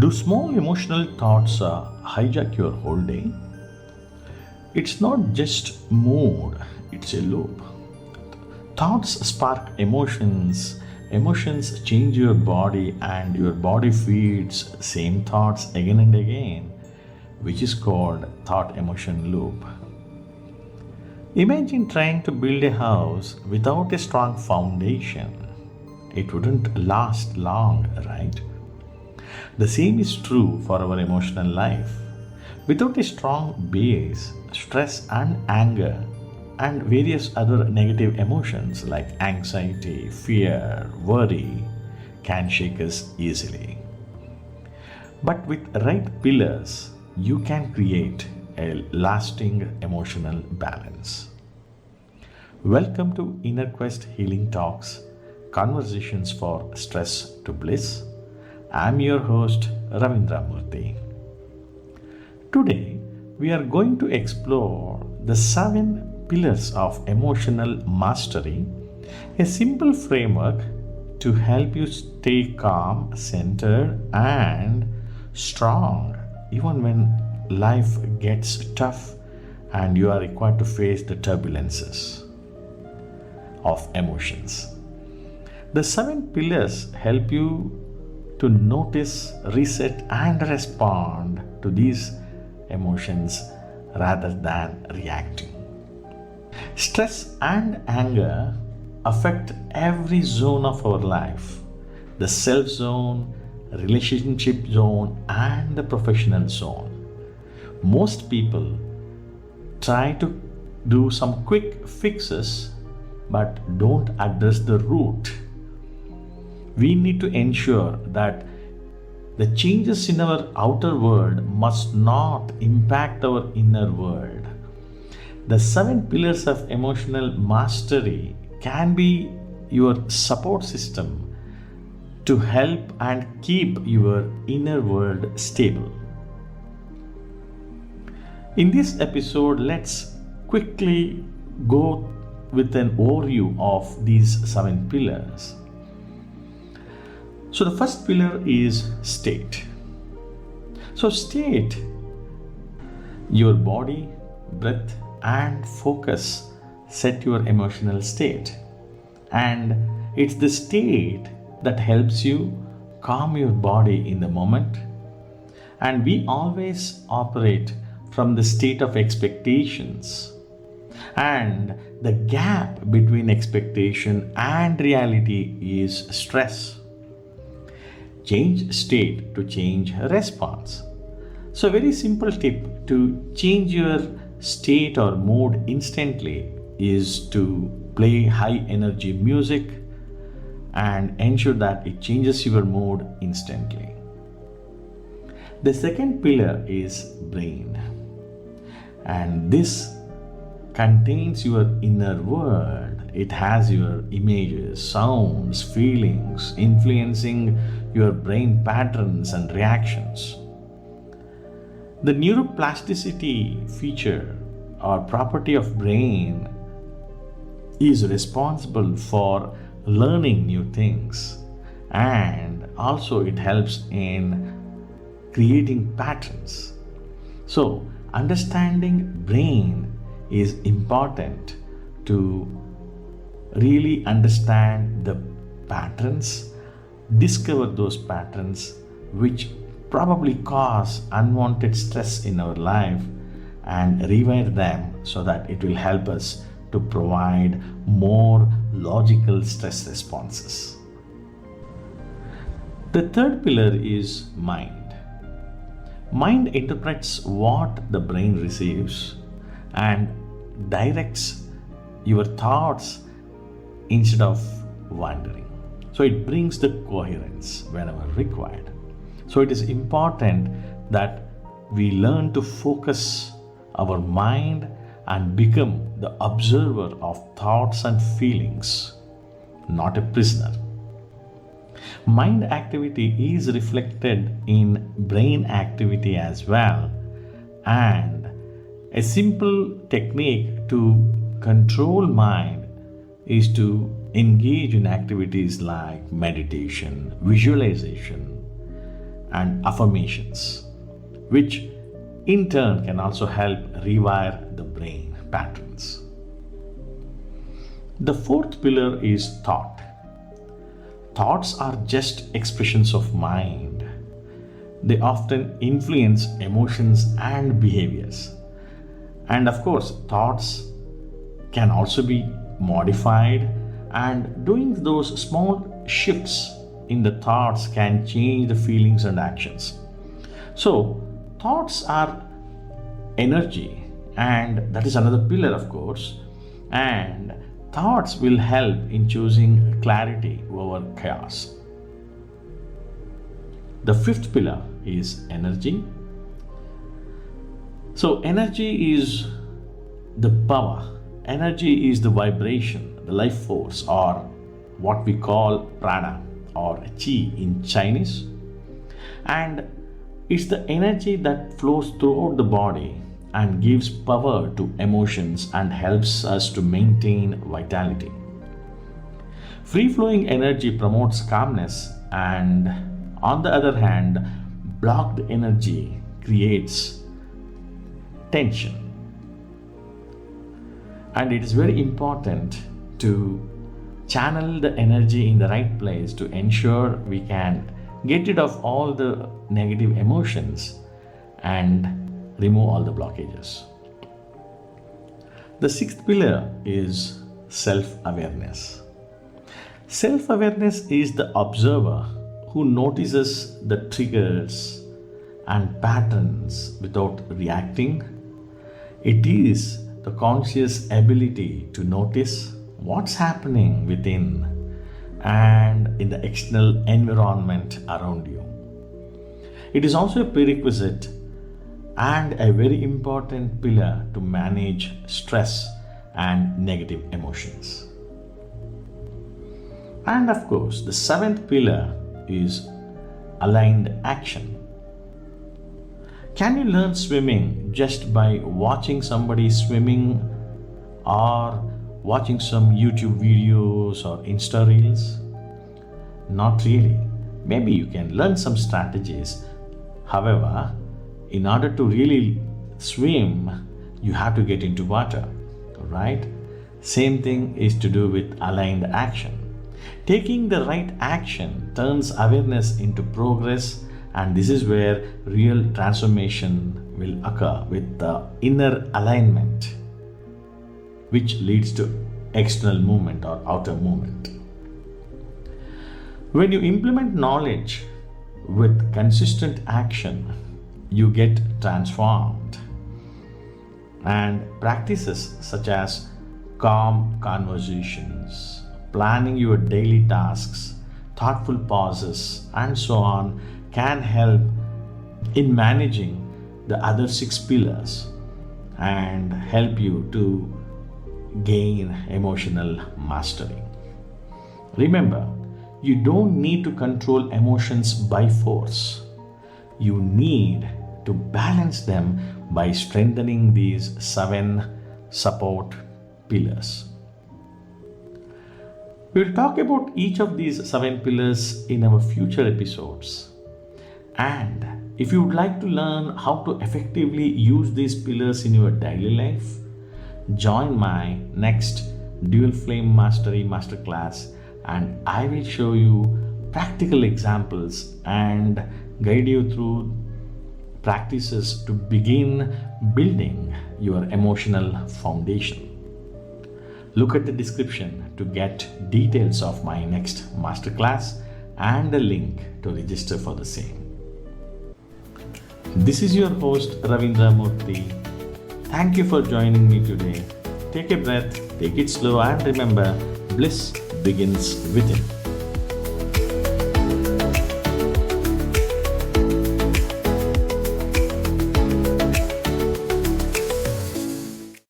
Do small emotional thoughts hijack your whole day? It's not just mood, it's a loop. Thoughts spark emotions, emotions change your body, and your body feeds same thoughts again and again, which is called thought emotion loop. Imagine trying to build a house without a strong foundation. It wouldn't last long, right? The same is true for our emotional life. Without a strong base, stress and anger and various other negative emotions like anxiety, fear, worry can shake us easily. But with right pillars, you can create a lasting emotional balance. Welcome to Inner Quest Healing Talks, Conversations for Stress to Bliss. I'm your host, Ravindra Murthy. Today, we are going to explore the 7 pillars of emotional mastery, a simple framework to help you stay calm, centered, and strong even when life gets tough and you are required to face the turbulences of emotions. The 7 pillars help you to notice, reset, and respond to these emotions rather than reacting. Stress and anger affect every zone of our life: the self zone, relationship zone, and the professional zone. Most people try to do some quick fixes but don't address the root. We need to ensure that the changes in our outer world must not impact our inner world. The 7 pillars of emotional mastery can be your support system to help and keep your inner world stable. In this episode, let's quickly go with an overview of these 7 pillars. So the first pillar is state. So state, your body, breath, and focus set your emotional state. And it's the state that helps you calm your body in the moment. And we always operate from the state of expectations. And the gap between expectation and reality is stress. Change state to change response. So, a very simple tip to change your state or mood instantly is to play high energy music and ensure that it changes your mood instantly. The second pillar is brain, and this contains your inner world. It has your images, sounds, feelings, influencing your brain patterns and reactions. The neuroplasticity feature or property of brain is responsible for learning new things, and also it helps in creating patterns. So, understanding brain is important to really understand the patterns, discover those patterns which probably cause unwanted stress in our life, and rewire them so that it will help us to provide more logical stress responses. The third pillar is mind. Mind interprets what the brain receives and directs your thoughts instead of wandering. So it brings the coherence whenever required. So it is important that we learn to focus our mind and become the observer of thoughts and feelings, not a prisoner. Mind activity is reflected in brain activity as well, and a simple technique to control mind is to engage in activities like meditation, visualization, and affirmations, which in turn can also help rewire the brain patterns. The fourth pillar is thought. Thoughts are just expressions of mind. They often influence emotions and behaviors. And of course, thoughts can also be modified, and doing those small shifts in the thoughts can change the feelings and actions. So, thoughts are energy, and that is another pillar, of course. And thoughts will help in choosing clarity over chaos. The fifth pillar is energy. So, energy is the power, energy is the vibration, the life force, or what we call prana or chi in Chinese. And it's the energy that flows throughout the body and gives power to emotions and helps us to maintain vitality. Free flowing energy promotes calmness, and on the other hand, blocked energy creates tension. And it is very important to channel the energy in the right place to ensure we can get rid of all the negative emotions and remove all the blockages. The sixth pillar is self-awareness. Self-awareness is the observer who notices the triggers and patterns without reacting. It is the conscious ability to notice what's happening within and in the external environment around you. It is also a prerequisite and a very important pillar to manage stress and negative emotions. And of course, the seventh pillar is aligned action. Can you learn swimming just by watching somebody swimming or watching some YouTube videos or Insta Reels? Not really. Maybe you can learn some strategies. However, in order to really swim, you have to get into water, right? Same thing is to do with aligned action. Taking the right action turns awareness into progress, and this is where real transformation will occur with the inner alignment, which leads to external movement or outer movement. When you implement knowledge with consistent action, you get transformed. And practices such as calm conversations, planning your daily tasks, thoughtful pauses, and so on can help in managing the other six pillars and help you to gain emotional mastery. Remember, you don't need to control emotions by force. You need to balance them by strengthening these 7 support pillars. We'll talk about each of these 7 pillars in our future episodes. And if you would like to learn how to effectively use these pillars in your daily life, join my next Dual Flame Mastery Masterclass, and I will show you practical examples and guide you through practices to begin building your emotional foundation. Look at the description to get details of my next masterclass and a link to register for the same. This is your host Ravindra Murthy. Thank you for joining me today. Take a breath, take it slow, and remember, bliss begins within.